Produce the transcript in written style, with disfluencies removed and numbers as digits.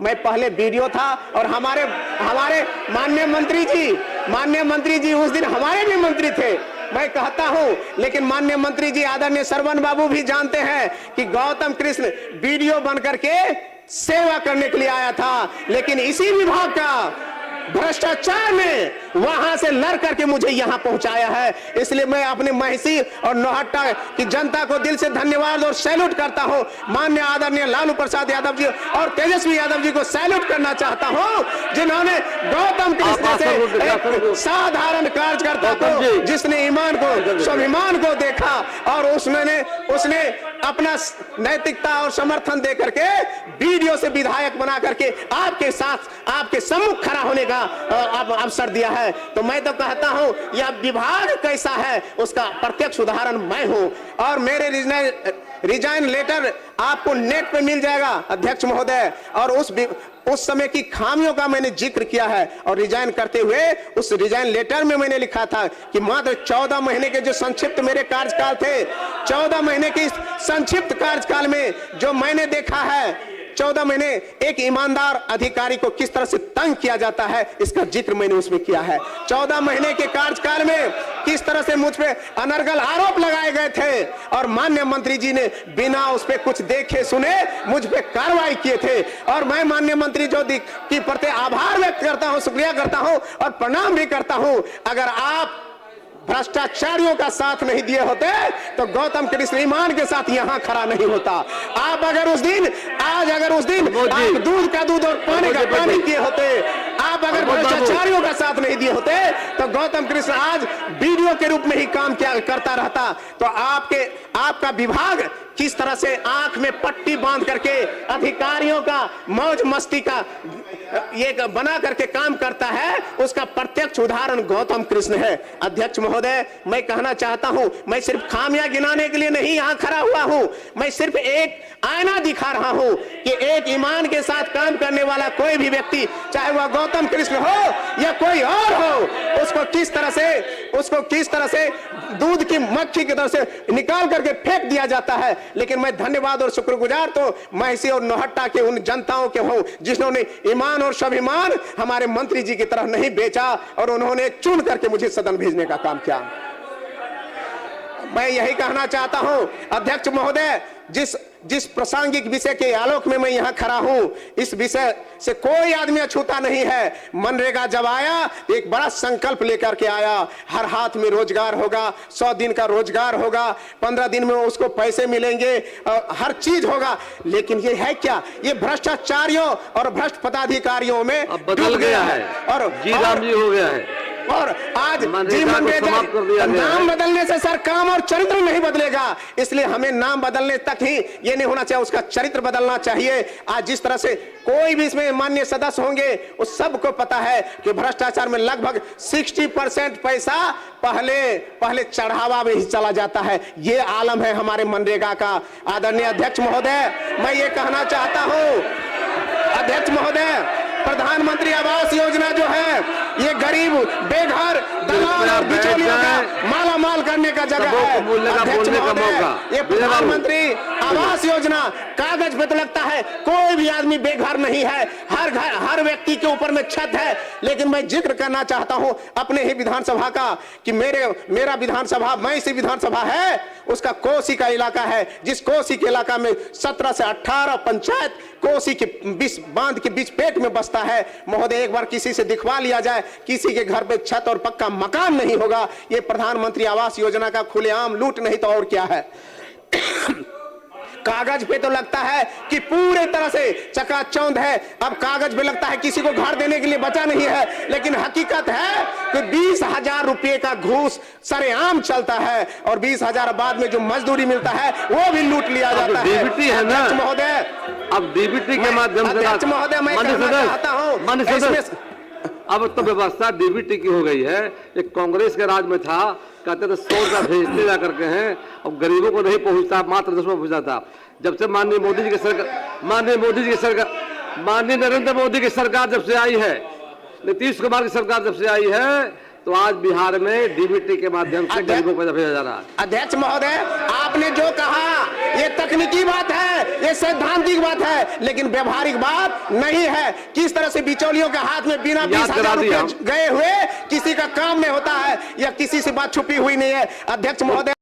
मैं पहले वीडियो था और हमारे माननीय मंत्री जी उस दिन हमारे भी मंत्री थे, मैं कहता हूं। लेकिन माननीय मंत्री जी आदरणीय श्रवण बाबू भी जानते हैं कि गौतम कृष्ण वीडियो बनकर के सेवा करने के लिए आया था, लेकिन इसी विभाग का भ्रष्टाचार में वहां से लड़ करके मुझे यहां पहुंचाया है। इसलिए मैं अपने महिषी और नौहट्टा की जनता को दिल से धन्यवाद और सैल्यूट करता हूं। माननीय आदरणीय लालू प्रसाद यादव जी और तेजस्वी यादव जी को सैल्यूट करना चाहता हूं, जिन्होंने गौतम कृष्ण से एक साधारण कार्यकर्ता को, जिसने ईमान को, स्वाभिमान को देखा और उसने अपना नैतिकता और समर्थन दे करके वीडियो से विधायक बना करके आपके साथ आपके सम्मुख खड़ा होने का अवसर दिया है। तो मैं तो कहता हूं यह विभाग कैसा है उसका प्रत्यक्ष उदाहरण मैं हूं। और मेरे रिजाइन लेटर आपको नेट पे मिल जाएगा अध्यक्ष महोदय, और उस समय की खामियों का मैंने जिक्र किया है। और रिजाइन करते हुए उस रिजाइन लेटर में मैंने लिखा था कि मात्र 14 महीने के जो संक्षिप्त मेरे कार्यकाल थे, 14 महीने के संक्षिप्त कार्यकाल में जो मैंने देखा है, 14 महीने एक ईमानदार अधिकारी को किस तरह से तंग किया जाता है, इसका जिक्र मैंने उसमें किया है। 14 महीने के कार्यकाल में किस तरह से मुझ पे अनर्गल आरोप लगाए गए थे और माननीय मंत्री जी ने बिना उस पे कुछ देखे सुने मुझ पे कार्रवाई किए थे। और मैं माननीय मंत्री जी की प्रति आभार व्यक्त करता हूं, शुक्रिया करता हूं और प्रणाम भी करता हूं। अगर आप भ्रष्टाचारियों का साथ नहीं दिए होते तो गौतम कृष्ण ईमान के साथ यहां खड़ा नहीं होता। आप अगर उस दिन आप दूध का दूध और पानी का पानी किए होते, आप अगर भ्रष्टाचारियों का साथ नहीं दिए होते तो गौतम कृष्ण आज वीडियो के रूप में ही काम किया करता रहता। तो आपका विभाग किस तरह से आंख में पट्टी बांध करके अधिकारियों का मौज मस्ती का ये बना करके काम करता है, उसका प्रत्यक्ष उदाहरण गौतम कृष्ण है। अध्यक्ष महोदय, मैं कहना चाहता हूं, मैं सिर्फ खामियां गिनाने के लिए नहीं यहां खड़ा हुआ हूं, मैं सिर्फ एक आईना दिखा रहा हूं कि एक ईमान के साथ काम करने वाला कोई भी व्यक्ति, चाहे वह गौतम कृष्ण हो या कोई और हो, उसको किस तरह से दूध की मक्खी की तरह से निकाल करके फेंक दिया जाता है। लेकिन मैं धन्यवाद और शुक्रगुजार तो महिषी और नौहट्टा के उन जनताओं के हूं जिन्होंने ईमान और स्वाभिमान हमारे मंत्री जी की तरह नहीं बेचा और उन्होंने चुन करके मुझे सदन भेजने का काम किया। मैं यही कहना चाहता हूं अध्यक्ष महोदय, जिस प्रासंगिक विषय के आलोक में मैं यहां खड़ा हूं, इस विषय से कोई आदमी अछूता नहीं है। मनरेगा जब आया एक बड़ा संकल्प लेकर के आया, हर हाथ में रोजगार होगा, 100 दिन का रोजगार होगा, 15 दिन में उसको पैसे मिलेंगे, हर चीज होगा। लेकिन ये है क्या, ये भ्रष्टाचारियों और भ्रष्ट पदाधिकारियों में बदल गया है और जी राम जी हो गया है। और आज नाम बदलने से सर काम और चरित्र नहीं बदलेगा, इसलिए हमें नाम बदलने तक ही ये नहीं होना चाहिए, उसका चरित्र बदलना चाहिए। आज जिस तरह से कोई भी इसमें माननीय सदस्य होंगे, उस सबको पता है कि भ्रष्टाचार में लगभग 60% पैसा पहले चढ़ावा में ही चला जाता है। ये आलम है हमारे मनरेगा का। आदरणीय अध्यक्ष महोदय, मैं ये कहना चाहता हूं अध्यक्ष महोदय, प्रधानमंत्री आवास योजना जो है ये गरीब बेघर दलाल और बिचौलियों का माला माल करने का जगह है। अध्यक्ष महोदय, ये प्रधानमंत्री आवास योजना कागज पे तो लगता है, कोई भी आदमी बेघर नहीं है, हर व्यक्ति के ऊपर में छत है। लेकिन मैं जिक्र करना चाहता हूं अपने ही विधानसभा का कि मेरा विधानसभा महिषी विधानसभा है, उसका कोसी का इलाका है, जिस कोसी के इलाका में 17 से 18 पंचायत कोसी के बांध के बीच पेट में बसता है। महोदय, एक बार किसी से दिखवा लिया जाए, किसी के घर पे छत और पक्का मकान नहीं होगा। ये प्रधानमंत्री आवास योजना का खुलेआम लूट नहीं तो और क्या है। कागज पे तो लगता है कि पूरे तरह से चकाचौंध है, अब कागज पे लगता है किसी को घर देने के लिए बचा नहीं है, लेकिन हकीकत है कि 20,000 रुपए का घूस सरेआम चलता है और 20,000 बाद में जो मजदूरी मिलता है वो भी लूट लिया जाता है। डीबीटी है ना महोदय, अब डीबीटी के माध्यम से महोदय मैं कहना चाहता हूं, अब तो व्यवस्था डीबीटी की हो गई है। एक कांग्रेस के राज में था, कहते थे 100 रुपया भेजते जा करके हैं, और गरीबों को नहीं पहुंचता, मात्र 10 रुपया पहुंचता था। जब से माननीय नरेंद्र मोदी की सरकार जब से आई है, नीतीश कुमार की सरकार जब से आई है, तो आज बिहार में डीबीटी के माध्यम से गरीबों को भेजा जा रहा है। अध्यक्ष महोदय, आपने जो कहा ये तकनीकी बात है, ये सैद्धांतिक बात है, लेकिन व्यवहारिक बात नहीं है। किस तरह से बिचौलियों के हाथ में बिना 20,000 रुपए गए हुए किसी का काम नहीं होता है, या किसी से बात छुपी हुई नहीं है। अध्यक्ष महोदय